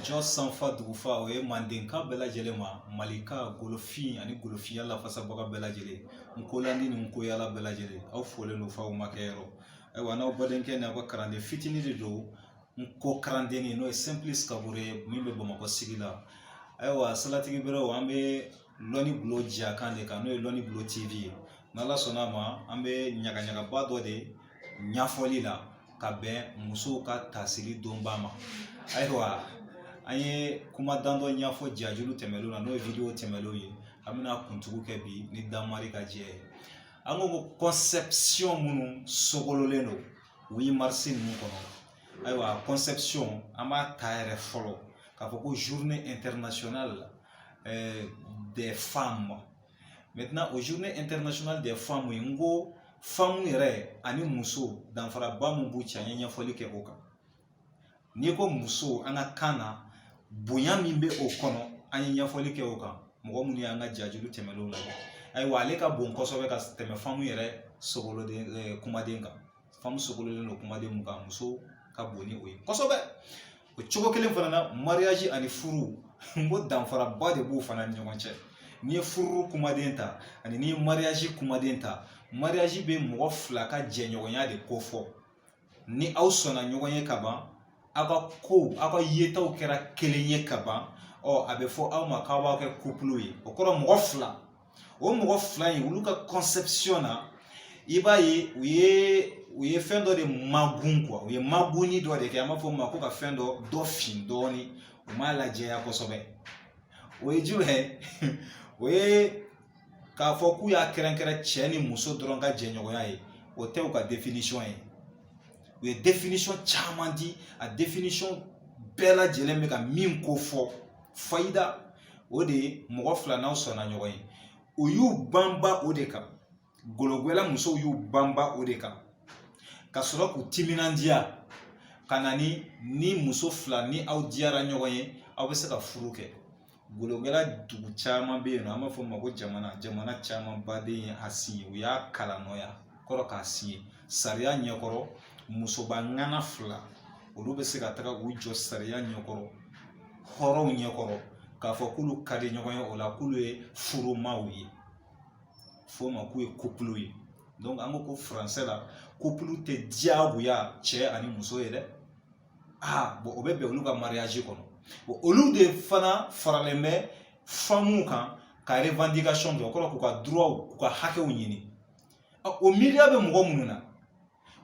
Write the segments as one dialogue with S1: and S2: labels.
S1: jɔ sanfa dugufa o ye mandenka bɛɛ lajɛlen ma malika golofin ani golofiya lafasabaga bɛɛ lajɛlen nkolandi ni nkoyala bɛɛ lajɛlen aw folen do f'aw ma kɛ yɔrɔ ayiwa n'aw badenkɛ ni aw ka kalanden fitinin de don nko kalanden n'o ye Simplice Kabore min bɛ Bamakɔ sigi la ayiwa salatigi berew an bɛ Lɔnni Bulo Jiakan de kan n'o ye Lɔnni Bulo TV ye n'Ala sɔnna ma an bɛ ɲagaɲagaba dɔ de ɲɛfɔli la ka bɛn musow ka tasiri donba ma ayiwa an ye kumadan dɔ ɲɛfɔ jajulu tɛmɛlenw na n'o ye video tɛmɛlenw ye an bɛna kuntugu kɛ bi ni damari ka jɛ ye an ko conception minnu sogololen don 8 mars ninnu kɔnɔ ayiwa conception an b'a ta yɛrɛ fɔlɔ k'a fɔ ko journée internationale des femmes. Maintenant au journée internationale des femmes n ko femme yɛrɛ ani muso danfaraba mun b'u cɛ an ye ɲɛfɔli kɛ o kan n'i ko muso an ka kan na bonya min bɛ o kɔnɔ an ye ɲɛfɔli kɛ o kan mɔgɔ minnu y'an ka jajulu tɛmɛlenw la ayiwa ale ka bon kosɛbɛ ka tɛmɛ femme yɛrɛ sogoloden kumaden kan femme sogololen don kumaden mun kan muso ka bon ni o ye kosɛbɛ o cogo kelen fana na mariage ani furu n ko danfaraba de b'u fana ni ɲɔgɔn cɛ n'i ye furu kumaden ta ani n'i ye mariage kumaden ta mariage bɛ mɔgɔ fila ka jɛɲɔgɔnya de ko fɔ ni aw sɔnna ɲɔgɔn ye ka ban aw ka ko aw ka yetaw kɛra kelen ye ka ban a bɛ fɔ aw ma k'aw b'aw kɛ couple ye o kɔrɔ mɔgɔ fila o mɔgɔ fila in olu ka conception na i b'a ye u ye fɛn dɔ de magun quoi u ye maguni dɔ de kɛ an b'a fɔ o ma ko ka fɛn dɔ fin dɔɔni u m'a lajɛya kosɛbɛ o ye jumɛn o ye k'a fɔ k'u y'a kɛrɛnkɛrɛn cɛ ni muso dɔrɔn ka jɛɲɔgɔnya ye o tɛ u ka définition ye u ye définition caman di a définition bɛɛ lajɛlen bɛ ka min ko fɔ fayida o de ye mɔgɔ fila n'aw sɔnna ɲɔgɔn ye u y'u banba o de kan gologwɛlɛ musow y'u banba o de kan ka sɔrɔ k'u timinandiya ka na ni muso fila ni aw diyara ɲɔgɔn ye aw bɛ se ka furu kɛ gologwɛlɛ dugu caman bɛ yen nɔ an b'a fɔ o ma ko jamana caman baden ye a signé u y'a kalan nɔ ya kɔrɔ k'a signé sariya ɲɛkɔrɔ musoba ŋana fila olu bɛ se ka taga u jɔ sariya ɲɛkɔrɔ hɔrɔnw ɲɛkɔrɔ k'a fɔ k'olu ka di ɲɔgɔn ye o la k'olu ye furumaw ye f'o ma k'u ye couple ye donc an ko français la couple tɛ diyagoya cɛ ani muso ye dɛ bon o bɛ bɛn olu ka mariage kɔnɔ bon olu de fana faralen bɛ femmes kan ka revendication kɛ o kɔrɔ k'u ka droit k'u ka hakɛw ɲini o miiriya bɛ mɔgɔ minnu na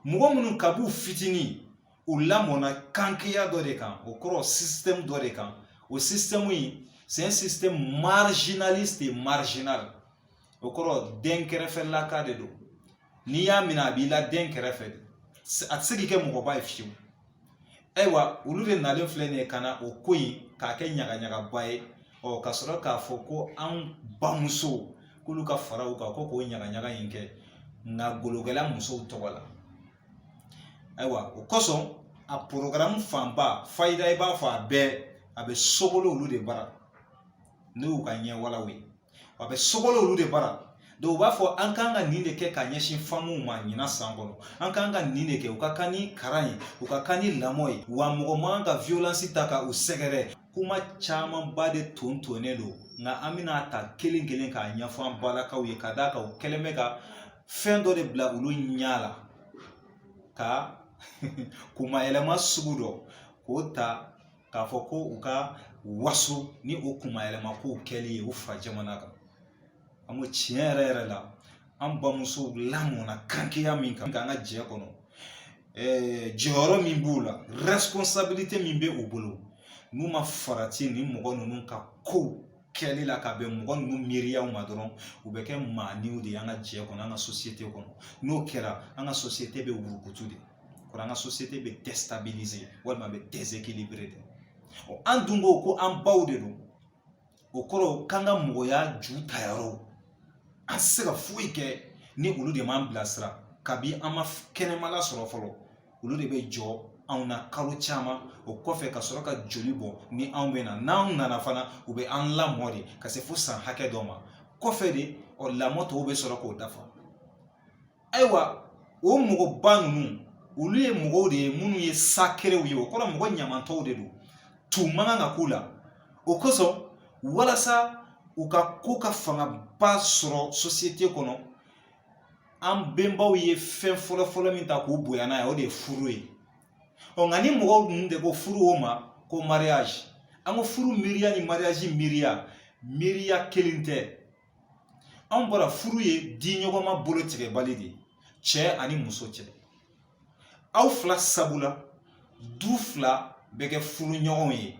S1: mɔgɔ minnu ka b'u fitinin u lamɔna kankeya dɔ de kan o kɔrɔ système dɔ de kan o système in c'est un système marginaliste et marginal o kɔrɔ den kɛrɛfɛlaka de don n'i y'a minɛ a b'i la den kɛrɛfɛ a tɛ se k'i kɛ mɔgɔba ye fiyewu ayiwa olu de nalen filɛ nin ye ka na o ko in k'a kɛ ɲagaɲagaba ye ka sɔrɔ k'a fɔ ko an bamuso k'olu ka fara u kan ko k'o ɲagaɲaga in kɛ nka gologɛlɛ musow tɔgɔ la ayiwa o kosɔn a programme fanba fayida i b'a fɔ a bɛ sogolo olu de bara n'o y'u ka ɲɛwalaw ye a bɛ sogolo olu de bara donc u b'a fɔ an kan ka nin de kɛ ka ɲɛsin femmes ma ɲina san kɔnɔ an kan ka nin de kɛ u ka kan ni karan ye u ka kan ni lamɔ ye wa mɔgɔ man ka violence ta ka u sɛgɛrɛ kuma camanba de tontonnen don nka an bɛna ta kelen kelen k'a ɲɛfɔ an balakaw ye ka d'a kan u kɛlen bɛ ka fɛn dɔ de bila olu ɲɛ la ka kumayɛlɛma sugu dɔ k'o ta k'a fɔ ko u ka waso ni o kumayɛlɛma kow kɛli ye u fa jamana kan an ko tiɲɛ yɛrɛ yɛrɛ la an bamusow lamɔna kankeya min kan an ka jɛ kɔnɔ jɔyɔrɔ min b'u la responsabilité min bɛ u bolo n'u ma farati ni mɔgɔ ninnu ka kow kɛli la ka bɛn mɔgɔ ninnu miiriyaw ma dɔrɔn u bɛ kɛ maaniw de ye an ka jɛ kɔnɔ an ka société kɔnɔ n'o kɛra an ka société bɛ wurukutu de kɔrɔ an ka société bɛ déstabiliser walima a bɛ déséquilibrer de an dun ko an baw de don o kɔrɔ k'an ka mɔgɔya ju tayɔrɔ an tɛ se ka foyi kɛ ni olu de m'an bilasira kabi an ma kɛnɛmala sɔrɔ fɔlɔ olu de bɛ jɔ anw na kalo caman o kɔfɛ ka sɔrɔ ka joli bɔ ni anw bɛ na n'anw nana fana u bɛ an lamɔ de ka se fo san hakɛ dɔ ma kɔfɛ de lamɔ tɔw bɛ sɔrɔ k'o dafa ayiwa o mɔgɔba ninnu olu ye mɔgɔw de ye minnu ye sakerew ye o kɔrɔ mɔgɔ ɲamantɔw de don tu mankan ka k'u la o kosɔn walasa u ka ko ka fangaba sɔrɔ société kɔnɔ an bɛnbaw ye fɛn fɔlɔ min ta k'u bonya n'a ye o de ye furu ye nka ni mɔgɔw ninnu de ko furu o ma ko mariage an ko furu miiriya ni mariage miiriya kelen tɛ an bɔra furu ye di ɲɔgɔnma bolo tigɛbali de cɛ ani muso cɛ aw fila sabula du fila bɛ kɛ furu ɲɔgɔnw ye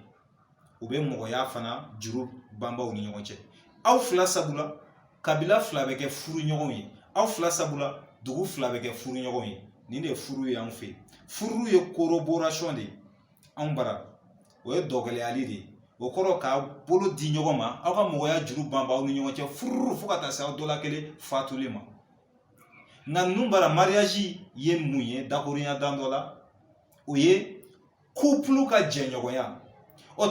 S1: u bɛ mɔgɔya fana juru banbaw ni ɲɔgɔn cɛ aw fila sabula kabila fila bɛ kɛ furu ɲɔgɔnw ye aw fila sabula dugu fila bɛ kɛ furu ɲɔgɔnw ye nin de ye furu ye an fɛ furu ye corroboration de anw bara o ye dɔgɔlɛyali de o kɔrɔ k'a bolo di ɲɔgɔn ma aw ka mɔgɔya juru banbaw ni ɲɔgɔn cɛ furu fo ka taa se aw dɔla kelen fatuli ma nka ninnu bara mariage ye mun ye dakurunya dan dɔ la o ye couple ka jɛɲɔgɔnya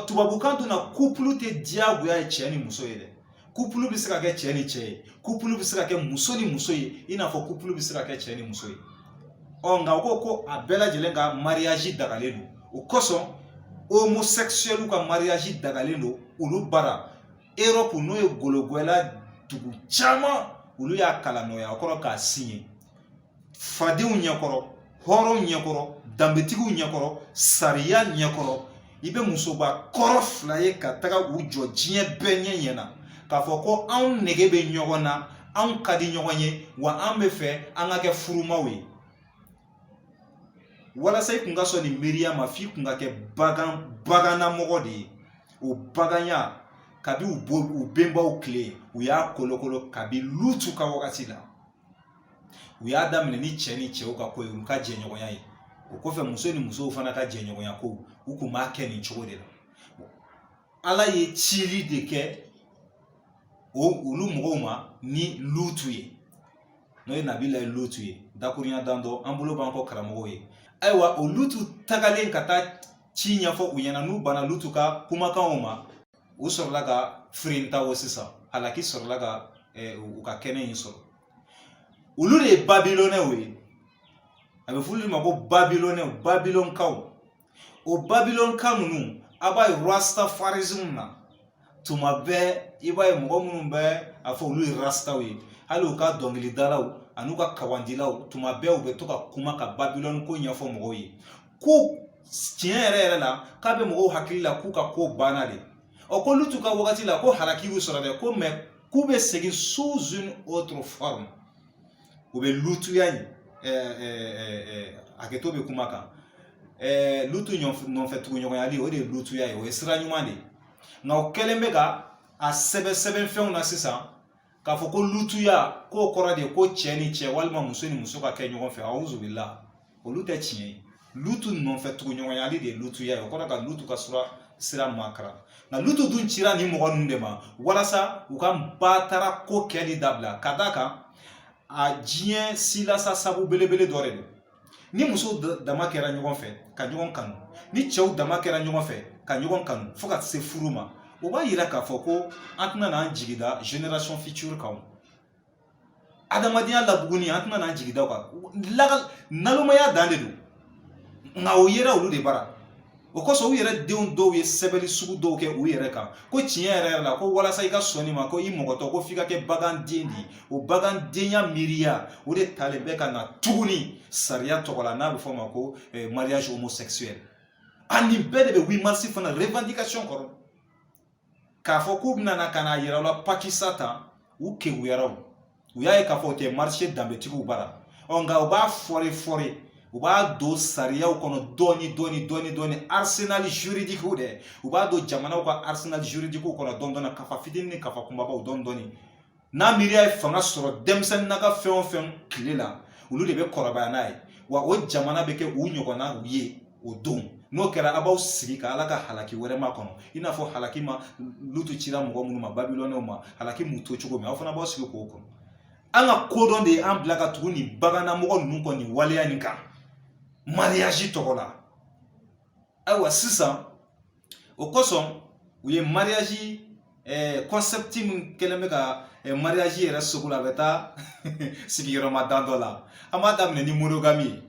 S1: tubabukan dun na couple tɛ diyagoya ye cɛ ni muso ye dɛ couple bɛ se ka kɛ cɛ ni cɛ ye couple bɛ se ka kɛ muso ni muso ye i n'a fɔ couple bɛ se ka kɛ cɛ ni muso ye nka o ko a bɛɛ lajɛlen ka mariage dagalen don o kosɔn homosexuels ka mariage dagalen don olu bara Europe n'o ye gologɔla dugu caman olu y'a kalan n'o ye a kɔrɔ k'a signé fadenw ɲɛkɔrɔ hɔrɔnw ɲɛkɔrɔ danbetigiw ɲɛkɔrɔ sariya ɲɛkɔrɔ i bɛ musoba kɔrɔ fila ye ka taga u jɔ diɲɛ bɛɛ ɲɛ ɲɛna k'a fɔ ko anw nege bɛ ɲɔgɔn na anw ka di ɲɔgɔn ye wa an bɛ fɛ an ka kɛ furumaw ye walasa i kun ka sɔn nin miiriya ma f'i kun ka kɛ bagannamɔgɔ de ye o baganya kabi u bɛnbaw tile u y'a kolokolo kabi lutu ka wagati la u y'a daminɛ ni cɛ ni cɛw ka ko ye u ka jɛɲɔgɔnya ye o kɔfɛ muso ni musow fana ka jɛɲɔgɔnya ko u kun b'a kɛ nin cogo de la ala ye cili de kɛ olu mɔgɔw ma ni lutu ye n'o ye nabila ye lutu ye dakurunya dan dɔ an bolo b'an kɔ karamɔgɔw ye ayiwa o lutu tagalen ka taa ci ɲɛfɔ u ɲɛna n'u banna lutu ka kumakanw ma u sɔrɔla ka firintaw sisan halaki sɔrɔla ka u ka kɛnɛ in sɔrɔ olu de ye babilɔnɛw ye a bɛ f'olu ma ko babilɔnɛw babilɔnkaw o babilɔnka ninnu a b'a ye rastafarisme na tuma bɛɛ i b'a ye mɔgɔ minnu bɛ a fɔ olu ye rastaw ye hali u ka dɔnkilidalaw ani u ka kawandilaw tuma bɛɛ u bɛ to ka kuma ka babilɔni ko ɲɛfɔ mɔgɔw ye ko tiɲɛ yɛrɛ la k'a bɛ mɔgɔw hakili la k'u ka ko banna de ko lutu ka wagati la ko halaki y'u sɔrɔ dɛ ko mais k'u bɛ segin sous une autre forme u bɛ lutuya hakɛto bɛ kuma kan lutu nɔfɛ tuguɲɔgɔnyali o de ye lutuya ye o ye sira ɲuman de nka o kɛlen bɛ ka a sɛbɛnfɛnw na sisan k'a fɔ ko lutuya k'o kɔrɔ de ko cɛ ni cɛ walima muso ni muso ka kɛ ɲɔgɔn fɛ awuzubila olu tɛ tiɲɛ ye lutu nɔfɛ tuguɲɔgɔnyali de ye lutuya ye o kɔrɔ ka lutu ka sira makara nka lutu dun cira ni mɔgɔ ninnu de ma walasa u ka batara ko kɛli dabila ka d'a kan a diɲɛ silasa sabu belebele dɔ de don ni musow dama kɛra ɲɔgɔn fɛ ka ɲɔgɔn kanu ni cɛw dama kɛra ɲɔgɔn fɛ ka ɲɔgɔn kanu fo ka se furu ma o b'a yira k'a fɔ ko an tɛna n'an jigida génération future kan adamadenya labuguni an tɛna n'an jigida o kan nalomaya dan de don nka o yera olu de bara o kosɔn u yɛrɛ denw dɔw ye sɛbɛnni sugu dɔw kɛ u yɛrɛ kan ko tiɲɛ yɛrɛ la ko walasa i ka sɔnni ma ko i mɔgɔtɔ ko f'i ka kɛ baganden de o bagandenya miiriya o de talen bɛ ka na tuguni sariya tɔgɔ la n'a bɛ fɔ o ma ko mariage homosexuel a nin bɛɛ de bɛ 8 mars fana revendication kɔrɔ k'a fɔ k'u bɛna ka na yɛrɛ la pakisa tan u kekuyara u y'a ye k'a fɔ o tɛ marché danbetigiw bara nka u b'a fɔri u b'a don sariyaw kɔnɔ dɔɔni arsenal juridique dɛ u b'a don jamanaw ka arsenal juridique kɔnɔ dɔɔni kafa fitinin ni kafa kunbabaw dɔɔni n'a miiriya ye fanga sɔrɔ denmisɛnnin na ka fɛn o fɛn tile la olu de bɛ kɔrɔbaya n'a ye wa o jamana bɛ kɛ u ɲɔgɔnna ye o don n'o kɛra a b'aw sigi ka ala ka halaki wɛrɛ ma kɔnɔ i n'a fɔ halaki ma lutu cira mɔgɔ minnu ma babilɔnɛw ma halaki m'u to cogo min aw fana b'aw sigi k'o kɔnɔ an ka kodɔn de ye an bila ka tugu nin bagannamɔgɔ ninnu kɔni nin waleya nin kan mariage tɔgɔ la ayiwa sisan o kosɔn u ye mariage concept min kɛlen bɛ ka mariage yɛrɛ sogo la a bɛ taa sigiyɔrɔma dan dɔ la an b'a daminɛ ni monogami ye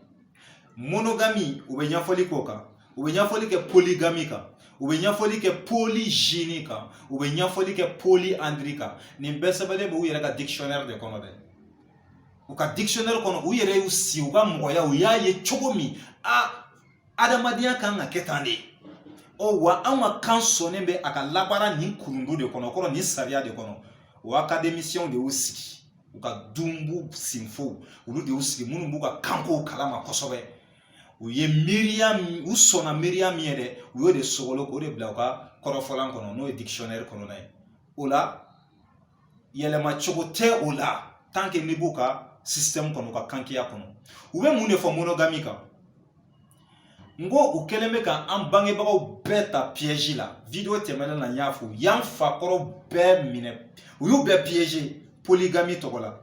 S1: monogami u bɛ ɲɛfɔli k'o kan u bɛ ɲɛfɔli kɛ polygami kan u bɛ ɲɛfɔli kɛ polygynie kan u bɛ ɲɛfɔli kɛ polyandrie kan nin bɛɛ sɛbɛnlen bɛ u yɛrɛ ka dictionnaire de kɔnɔ dɛ u ka dictionnaire kɔnɔ u yɛrɛ y'u si u ka mɔgɔya u y'a ye cogo min adamadenya kan ka kɛ tan de wa anw ka kan sɔnnen bɛ a ka labaara nin kurundu de kɔnɔ kɔrɔ nin sariya de kɔnɔ o académiciens de y'u sigi u ka dunbu sinfo olu de y'u sigi minnu b'u ka kankow kalama kosɛbɛ u ye miiriya u sɔnna miiriya min ye dɛ u y'o de sogolo k'o de bila u ka kɔrɔfɔlan kɔnɔ n'o ye dictionnaire kɔnɔna ye o la yɛlɛma cogo tɛ o la tant que n'i b'u ka système kɔnɔ u ka kankiya kɔnɔ u bɛ mun de fɔ monogamie kan n ko u kɛlen bɛ ka an bangebagaw bɛɛ ta piège la vidéo tɛmɛnen na n y'a fɔ u y'an fakɔrɔ bɛɛ minɛ u y'u bɛɛ piéger polygamie tɔgɔ la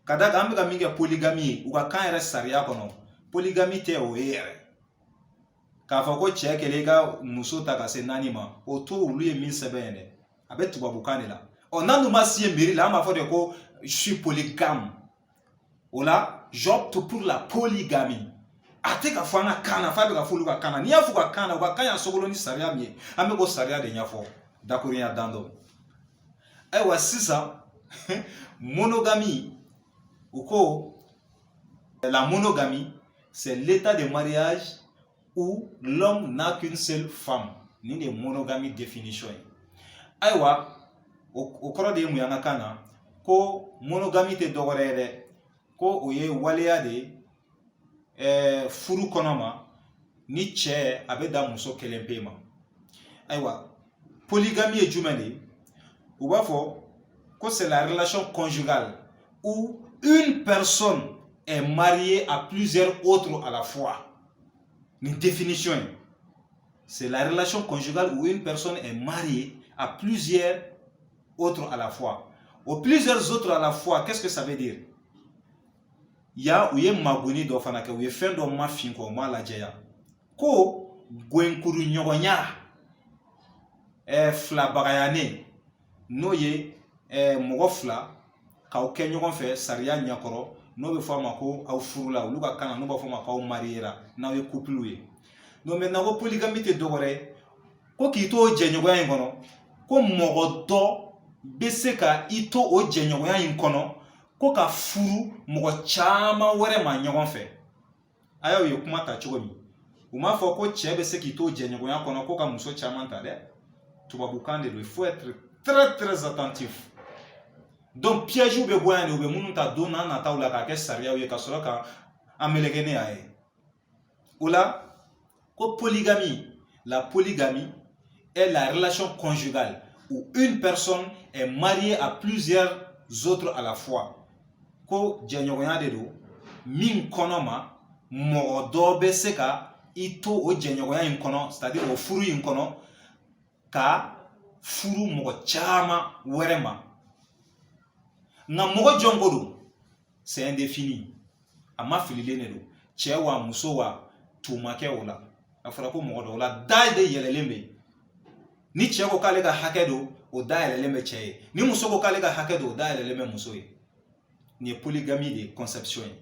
S1: ka da kan an bɛ ka min kɛ polygamie ye u ka kan yɛrɛ sariya kɔnɔ polygamie tɛ o ye yɛrɛ k'a fɔ ko cɛ kɛlen i ka muso ta ka se 4 ma o to olu ye min sɛbɛn ye dɛ a bɛ tubabukan de la n'an dun ma si ye mairie la an b'a fɔ de ko je suis polygame o la j'opte pour la polygamie a tɛ ka fɔ an ka kan na f'a bɛ ka fɔ olu ka kan na n'i y'a fɔ ka kan na u ka kan y'a sogolo ni sariya min ye an bɛ k'o sariya de ɲɛfɔ dakurunya dan dɔ ayiwa sisan monogamie ou ko la monogamie c'est l'état de mariage où l'homme n'a qu'une seule femme ni de monogamie définition ye ayiwa o kɔrɔ de ye mun ye an ka kan na ko monogamie tɛ dɔwɛrɛ ye dɛ ko o ye waleya de furu kɔnɔ ma ni cɛ a bɛ da muso kelen pe ma ayiwa polygamie ye jumɛn de ye u b'a fɔ ko c'est la relation conjugale où une personne est mariée à plusieurs autres à la fois. Une définition. C'est la relation conjugale où une personne est mariée à plusieurs autres à la fois. Aux plusieurs autres à la fois, qu'est-ce que ça veut dire? Il y a magoni do fana ke u ye fɛn dɔ ma fin ko ma lajɛya ko gwenkuru ɲɔgɔnya filabagayane n'o ye mɔgɔ fila k'aw kɛ ɲɔgɔn fɛ sariya ɲɛkɔrɔ n'o bɛ fɔ a ma ko aw furula olu ka kan na n'o b'a fɔ a ma k'aw mariera n'aw ye couple ye donc maintenant ko polygamie tɛ dɔwɛrɛ ye ko k'i to o jɛɲɔgɔnya in kɔnɔ ko mɔgɔ dɔ bɛ se ka i to o jɛɲɔgɔnya in kɔnɔ ko ka furu mɔgɔ caman wɛrɛ ma ɲɔgɔn fɛ a y'aw ye kuma ta cogo min u m'a fɔ ko cɛ bɛ se k'i to jɛɲɔgɔnya kɔnɔ ko ka muso caman ta dɛ tubabukan de don il faut être très très attentif donc piège bɛ bɔ yan de u bɛ minnu ta don n'a nataw la k'a kɛ sariyaw ye ka sɔrɔ ka an meleke ne y'a ye o la ko polygamie la polygamie est la relation conjugale où une personne est mariée à plusieurs autres à la fois ko jɛɲɔgɔnya de don min kɔnɔ ma mɔgɔ dɔ bɛ se ka i to o jɛɲɔgɔnya in kɔnɔ c'est-à-dire o furu in kɔnɔ ka furu mɔgɔ caman wɛrɛ ma nka mɔgɔ jɔn ko don c'est indéfini a ma fililen de don cɛ wa muso wa tumakɛ o la a fɔra ko mɔgɔ dɔ o la da de yɛlɛlen bɛ ni cɛ ko k'ale ka hakɛ don o da yɛlɛlen bɛ cɛ ye ni muso ko k'ale ka hakɛ don o da yɛlɛlen bɛ muso ye nin ye polygamie de conception ye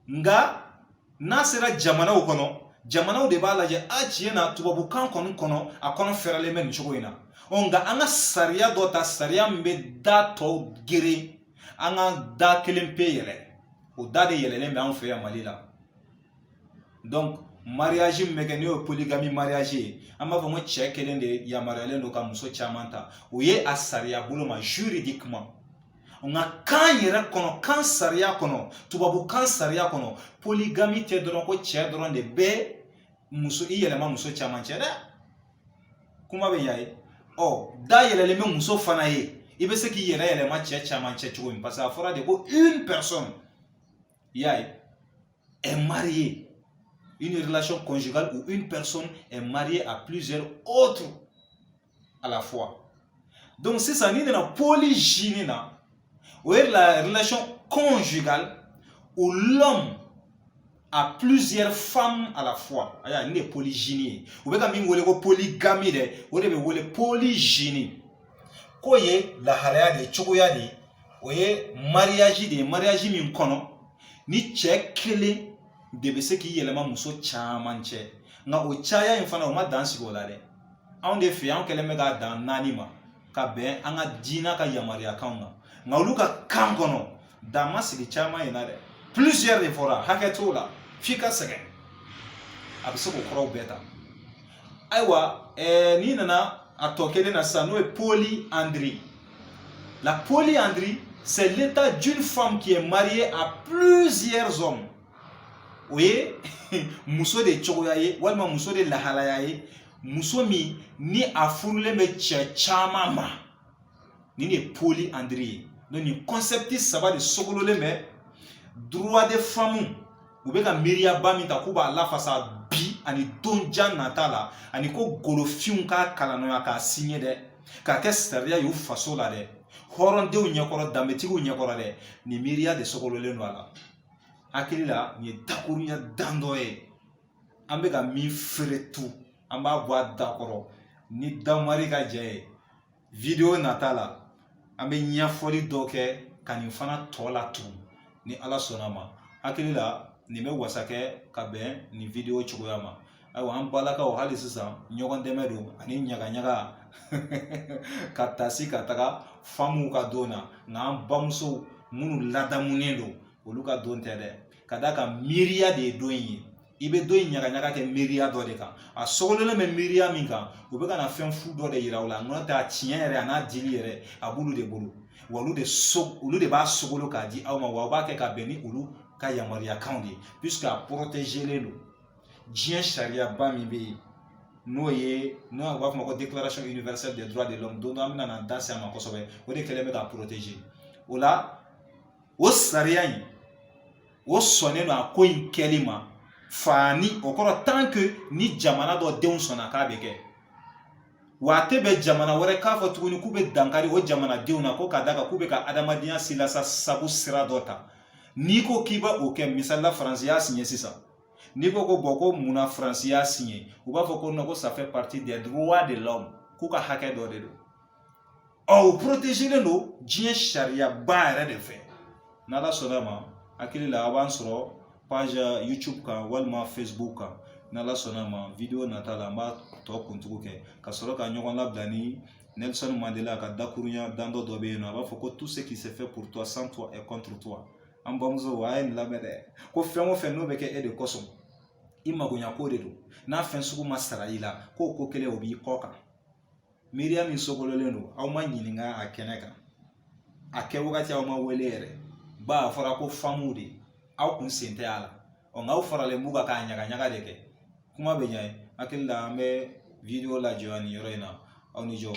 S1: nka n'a sera jamanaw kɔnɔ jamanaw de b'a lajɛ a tiɲɛ na tubabukan kɔni kɔnɔ a kɔnɔ fɛrɛlen bɛ nin cogo in na nka an ka sariya dɔ ta sariya min bɛ da tɔw geren an ka da kelen pe yɛlɛ o da de yɛlɛlen bɛ an fɛ yan Mali la donc mariage min bɛ kɛ n'o ye polygamie mariage ye an b'a fɔ ko cɛ kelen de yamaruyalen don ka muso caman ta o ye a sariya bolo ma juridiquement nka kan yɛrɛ kɔnɔ kan sariya kɔnɔ tubabukan sariya kɔnɔ polygamie tɛ dɔrɔn ko cɛ dɔrɔn de bɛ muso i yɛlɛma muso caman cɛ dɛ kuma bɛ ɲa ye da yɛlɛlen bɛ muso fana ye i bɛ se k'i yɛrɛ yɛlɛma cɛ caman cɛ cogo min parce que a fɔra de ko une personne y'a ye est mariée une relation conjugale où une personne est mariée à plusieurs autres à la fois donc sisan n'i nana polygynie na o ye la relation conjugale où l'homme a plusieurs femmes à la fois aya ni de polygynie ye u bɛ ka min wele ko polygamie dɛ o de bɛ wele polygynie k'o ye lahalaya de cogoya de o ye mariage de ye mariage min kɔnɔ ni cɛ kelen de bɛ se k'i yɛlɛma muso caman cɛ nka o caya in fana o ma dan sigi o la dɛ anw de fɛ anw kɛlen bɛ k'a dan 4 ma ka bɛn an ka diinɛ ka yamaruyakanw na nka olu ka kan kɔnɔ dan ma sigi caman yen na dɛ plusieurs de fɔra hakɛ t'o la f'i ka sɛgɛn a bɛ se k'o kɔrɔw bɛɛ ta ayiwa n'i nana a tɔ kelen na sisan n'o ye polyandrie. La polyandrie, c'est l'état d'une femme qui est mariée à plusieurs hommes. Vous voyez, muso de cogoya ye walima muso de lahalaya ye muso min ni a furulen bɛ cɛ caman ma ni de polyandrie ye. Donc ni concept saba de sogololen bɛ droit de femme u bɛ ka miiriyaba min ta k'u b'a lafasa bi ani don jan nata la ani ko golofinw ka kalanɔya k'a signé dɛ k'a kɛ sariya y'u faso la dɛ hɔrɔndenw ɲɛkɔrɔ danbetigiw ɲɛkɔrɔ dɛ ni miiriya de sogololen don a la hakili la nin ye dakurunya dan dɔ ye an bɛ ka min feretu an b'a bɔ a da kɔrɔ ni damari ka jɛ ye video nata la an bɛ ɲɛfɔli dɔ kɛ ka nin fana tɔ latugun ni ala sɔnna ma hakili la nin bɛ wasa kɛ ka bɛn nin video cogoya ma ayiwa an balakaw hali sisan ɲɔgɔn dɛmɛ don ani ɲagaɲaga ka tasi ka taga famuw ka don na nka an bamusow minnu ladamunen don olu ka don tɛ dɛ ka da kan miiriya de ye don in ye i bɛ don in ɲagaɲaga kɛ miiriya dɔ de kan a sogololen bɛ miiriya min kan u bɛ ka na fɛn fu dɔ de yira u la n'o tɛ a tiɲɛ yɛrɛ a n'a dili yɛrɛ a b'olu de bolo wa olu de b'a sogolo k'a di aw ma wa u b'a kɛ ka bɛn ni olu ka yamaruyakanw de ye puisque a protégelen don diɲɛ sariyaba min bɛ yen n'o b'a fɔ ma ko déclaration universelle des droits de l'homme don dɔ an bɛna na da se a ma kosɛbɛ o de kɛlen bɛ k'a protéger o la o sariya in o sɔnnen don a ko in kɛli ma fani o kɔrɔ tant que ni jamana dɔ denw sɔnna k'a bɛ kɛ wa a tɛ bɛn jamana wɛrɛ k'a fɔ tuguni k'u bɛ dankari o jamanadenw na ko k'a da kan k'u bɛ ka adamadenya silasa sabu sira dɔ ta n'i ko k'i bɛ o kɛ misalila faransi y'a signé sisan n'i ko ko bɔn ko munna faransi y'a signé u b'a fɔ ko non ko ça fait partie des droits de l'homme k'u ka hakɛ dɔ de don o protégelen don diɲɛ sariyaba yɛrɛ de fɛ n'ala sɔnna ma hakili la a b'an sɔrɔ page YouTube kan walima Facebook kan n'ala sɔnna ma video nata la an b'a tɔ kuntugu kɛ ka sɔrɔ ka ɲɔgɔn labila ni Nelson Mandela ka dakurunya dan dɔ bɛ yen nɔ a b'a fɔ ko tout ce qui se fait pour toi sans toi est contre toi an bamuso a ye nin lamɛn dɛ ko fɛn o fɛn n'o bɛ kɛ e de kosɔn i magoɲa ko de don n'a fɛn sugu ma sara i la k'o ko kelen o b'i kɔ kan miiriya min sogololen don aw ma ɲininka a kɛnɛ kan a kɛ wagati aw ma wele yɛrɛ ba a fɔra ko famuw de aw kun sen tɛ a la nka aw faralen b'u kan k'a ɲagaɲaga de kɛ kuma bɛ ɲɛ hakili la an bɛ video lajɔ nin yɔrɔ in na aw ni jɔ